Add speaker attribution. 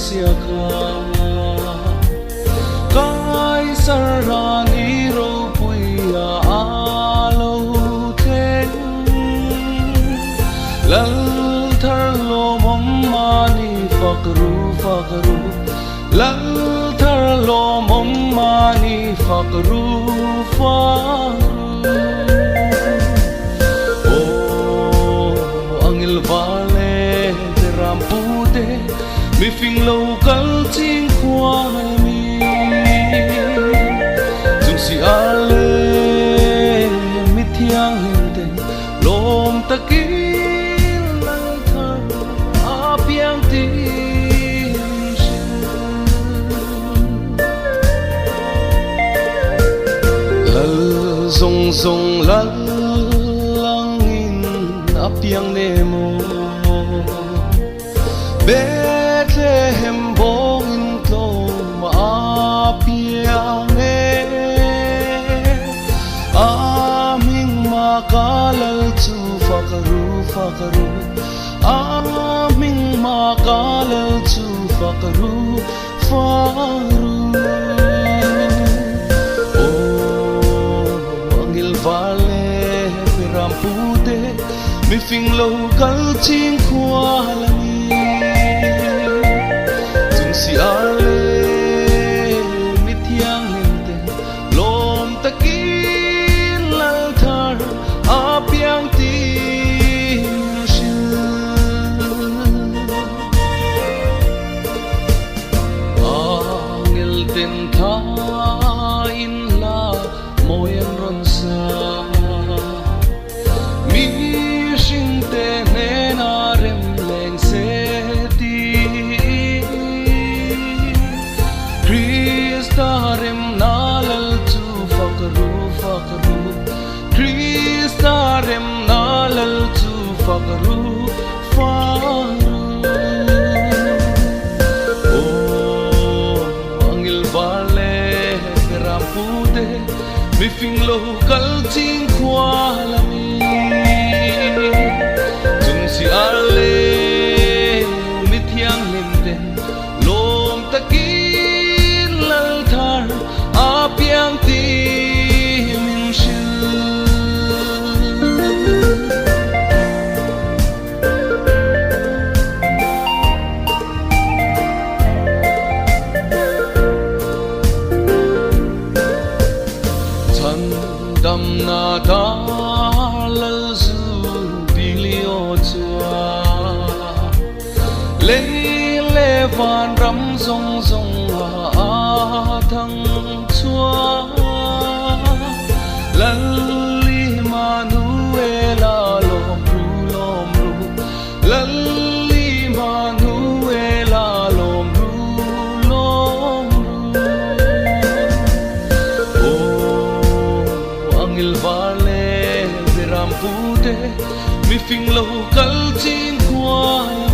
Speaker 1: sia kha kai sarani ro puya alo theng lal thar lo mom mani fakru lal thar lo mom mani fakru vale de rampude mi phing lâu kal ching khwa mi chung si ale mi thiang hin te lom takin lang thar apiang ti lal zong zong lal lang in apiang nemo Bethlehem bongin to maapiang aming makalal tu fakaru aming makalal tu fakaru oh angil vale pirampude mi phing lâu kal ching khwa si ale mi thiang hin te lom takin lal thar apiang ti angel ten tha in la moyan ron sa mi sing te ne na rem leng se Kristarim nalal tu fakaru Kristarim nalal tu fakaru oh angil vale rampude mi phing lo kal ching khwa lami chung si ale mi thiang lim te lom takin lal thar apiang ti min shil chan dam na da lal zu bilio chua le van ram zong zong thăng chúa lali manuela lom ru lali manuela lom ru oh angil vale viram pude mi phing lâu kal chin khwa